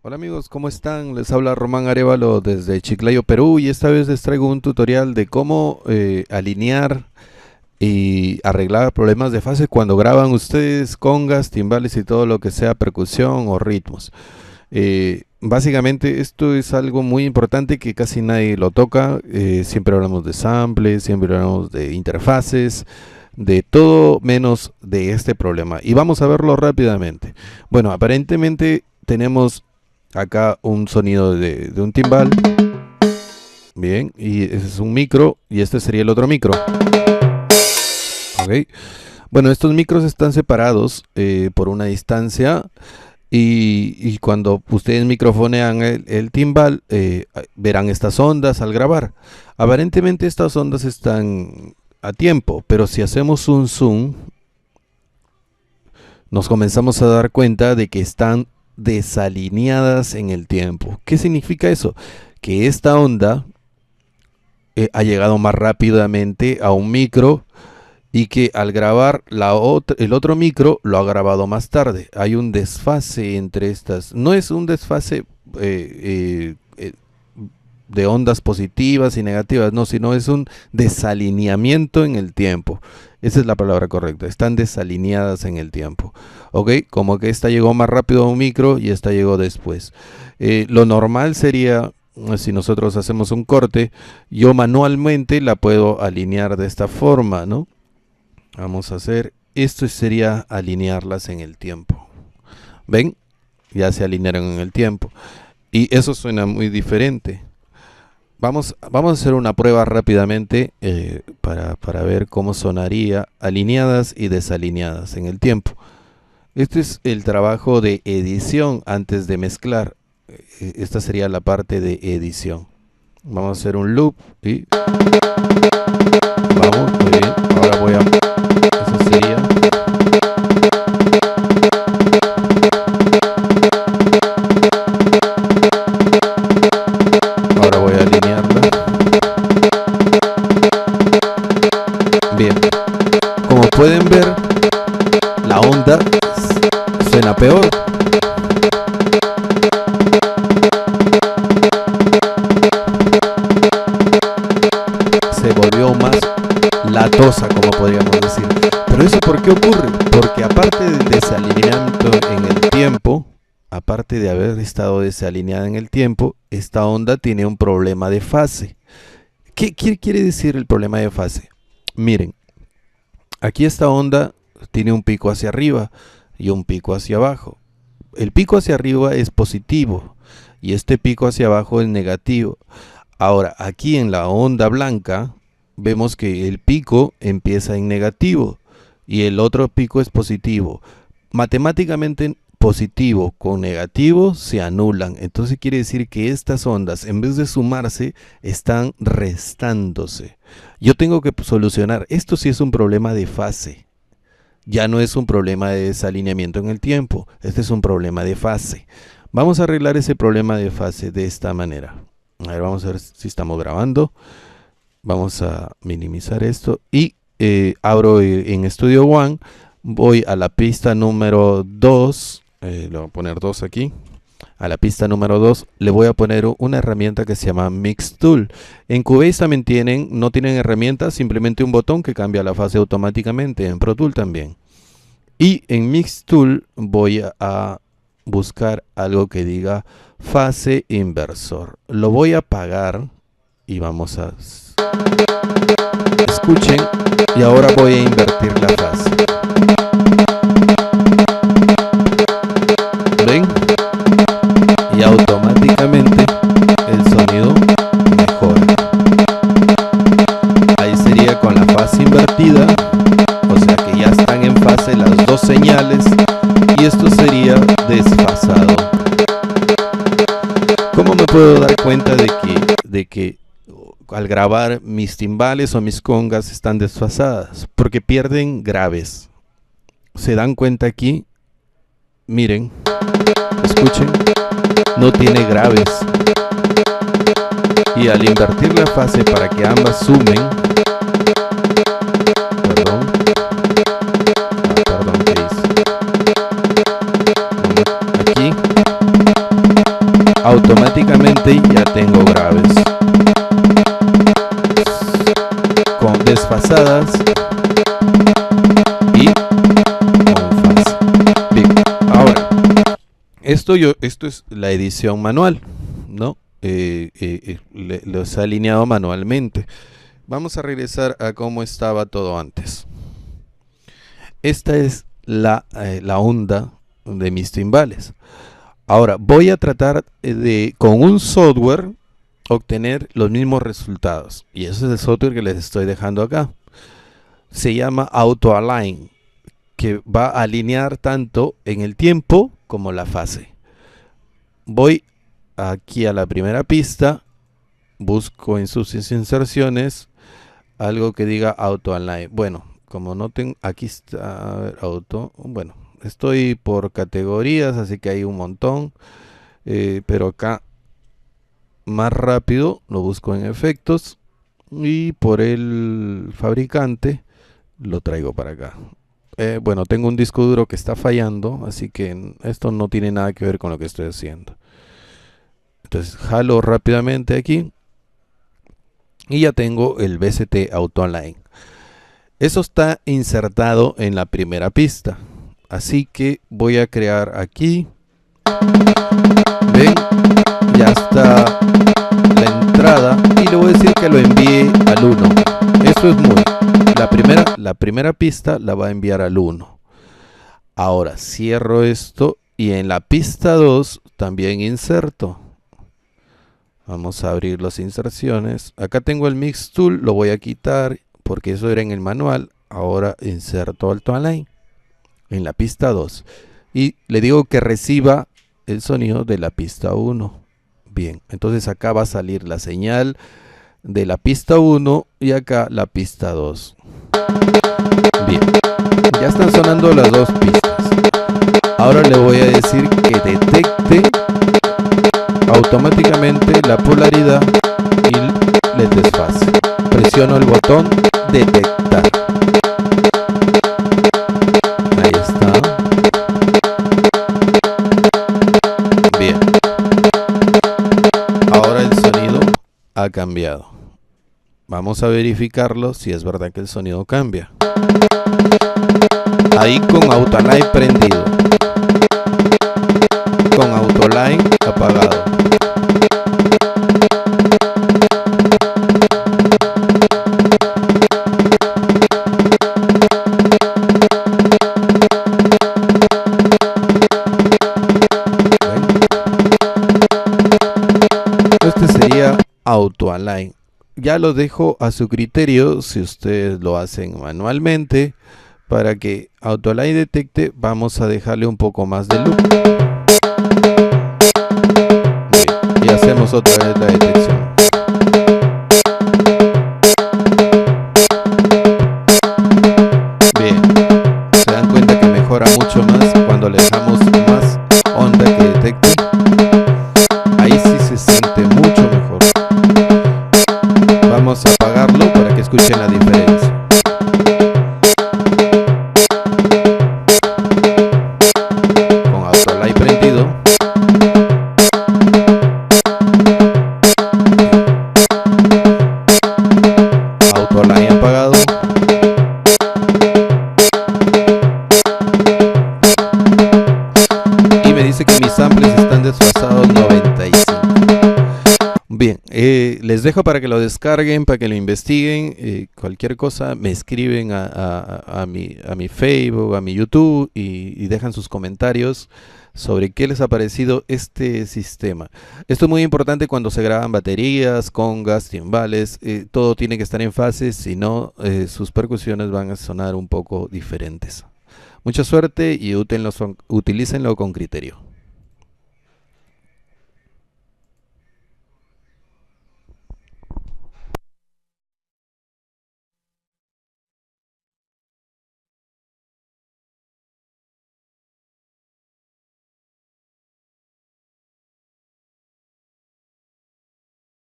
Hola amigos, ¿cómo están? Les habla Román Arévalo desde Chiclayo, Perú, y esta vez les traigo un tutorial de cómo alinear y arreglar problemas de fase cuando graban ustedes congas, timbales y todo lo que sea percusión o ritmos. Básicamente esto es algo muy importante que casi nadie lo toca. Siempre hablamos de samples, siempre hablamos de interfaces, de todo menos de este problema, y vamos a verlo rápidamente. Bueno, aparentemente tenemos acá un sonido de un timbal, bien, y ese es un micro y este sería el otro micro. Ok, bueno, estos micros están separados por una distancia, y cuando ustedes microfonean el timbal, verán estas ondas al grabar. Aparentemente estas ondas están a tiempo, pero si hacemos un zoom, nos comenzamos a dar cuenta de que están desalineadas en el tiempo. ¿Qué significa eso? Que esta onda ha llegado más rápidamente a un micro, y que al grabar el otro micro lo ha grabado más tarde. Hay un desfase entre estas. No es un desfase de ondas positivas y negativas, no, sino es un desalineamiento en el tiempo. Esa es la palabra correcta. Están desalineadas en el tiempo. Ok, como que esta llegó más rápido a un micro y esta llegó después. Lo normal sería, si nosotros hacemos un corte, yo manualmente la puedo alinear de esta forma, ¿no? Vamos a hacer, esto sería alinearlas en el tiempo. ¿Ven? Ya se alinearon en el tiempo. Y eso suena muy diferente. Vamos a hacer una prueba rápidamente para ver cómo sonaría alineadas y desalineadas en el tiempo. Este es el trabajo de edición antes de mezclar. Esta sería la parte de edición. Vamos a hacer un loop y vamos, muy bien. Ahora voy a... Eso sería... Ahora voy a alinearla. Bien. Como pueden ver, la onda suena peor. Se volvió más latosa, como podríamos decir. Pero eso, ¿por qué ocurre? Porque aparte del desalineamiento en el tiempo, aparte de haber estado desalineada en el tiempo, esta onda tiene un problema de fase. ¿Qué quiere decir el problema de fase? Miren, aquí esta onda tiene un pico hacia arriba y un pico hacia abajo. El pico hacia arriba es positivo y este pico hacia abajo es negativo. Ahora, aquí en la onda blanca vemos que el pico empieza en negativo y el otro pico es positivo. Matemáticamente, positivo con negativo se anulan. Entonces quiere decir que estas ondas, en vez de sumarse, están restándose. Yo tengo que solucionar. Esto sí es un problema de fase. Ya no es un problema de desalineamiento en el tiempo. Este es un problema de fase. Vamos a arreglar ese problema de fase de esta manera. A ver, vamos a ver si estamos grabando. Vamos a minimizar esto y abro en Studio One. Voy a la pista número 2. Le voy a poner 2 aquí. A la pista número 2 le voy a poner una herramienta que se llama Mix Tool. En Cubase también no tienen herramientas, simplemente un botón que cambia la fase automáticamente. En Pro Tool también. Y en Mix Tool voy a buscar algo que diga fase inversor. Lo voy a apagar y vamos a... Escuchen, y ahora voy a invertir la fase. ¿Ven? Y automáticamente el sonido mejora. Ahí sería con la fase invertida, o sea que ya están en fase las dos señales, y esto sería desfasado. ¿Cómo me puedo dar cuenta de que al grabar mis timbales o mis congas están desfasadas? Porque pierden graves. ¿Se dan cuenta aquí? Miren, escuchen, no tiene graves. Y al invertir la fase para que ambas sumen, perdón, ¿qué hice? Aquí automáticamente ya tengo graves con desfasadas y con fase. Bien, ahora esto es la edición manual, ¿no? Los he alineado manualmente. Vamos a regresar a cómo estaba todo antes. Esta es la onda de mis timbales. Ahora voy a tratar de, con un software, obtener los mismos resultados. Y ese es el software que les estoy dejando acá. Se llama Auto Align, que va a alinear tanto en el tiempo como la fase. Voy aquí a la primera pista, busco en sus inserciones algo que diga Auto Align. Bueno, como no tengo, aquí está, a ver, auto, bueno, estoy por categorías, así que hay un montón, pero acá más rápido lo busco en efectos y por el fabricante lo traigo para acá. Bueno, tengo un disco duro que está fallando, así que esto no tiene nada que ver con lo que estoy haciendo. Entonces jalo rápidamente aquí y ya tengo el VST Auto Align. Eso está insertado en la primera pista, así que voy a crear aquí. Ven, ya está la entrada y le voy a decir que lo envíe al 1. Eso es muy. La primera pista la va a enviar al 1. Ahora cierro esto y en la pista 2 también inserto. Vamos a abrir las inserciones. Acá tengo el Mix Tool, lo voy a quitar porque eso era en el manual. Ahora inserto Auto Align en la pista 2 y le digo que reciba el sonido de la pista 1. Bien, entonces acá va a salir la señal de la pista 1 y acá la pista 2. Bien, ya están sonando las dos pistas. Ahora le voy a decir que detecte automáticamente la polaridad y el desfase. Presiono el botón detectar. Ahí está. Bien. Ahora el sonido ha cambiado. Vamos a verificarlo si es verdad que el sonido cambia. Ahí con Auto Align prendido. Con Auto Align apagado. Este sería Auto Align. Ya lo dejo a su criterio si ustedes lo hacen manualmente. Para que Auto Align detecte, vamos a dejarle un poco más de loop. Bien, y hacemos otra vez la detección. Bien, se dan cuenta que mejora mucho más cuando le dejamos más onda que detecte. Ahí sí se siente mucho mejor. Vamos a apagarlo para que escuchen la diferencia. Con Auto Align prendido. Auto Align apagado. Y me dice que mis samples están desfasados 95. Bien, les dejo para que lo descarguen, para que lo investiguen. Cualquier cosa me escriben a mi Facebook, a mi YouTube y dejan sus comentarios sobre qué les ha parecido este sistema. Esto es muy importante cuando se graban baterías, congas, timbales. Todo tiene que estar en fase, si no sus percusiones van a sonar un poco diferentes. Mucha suerte y utilícenlo con criterio.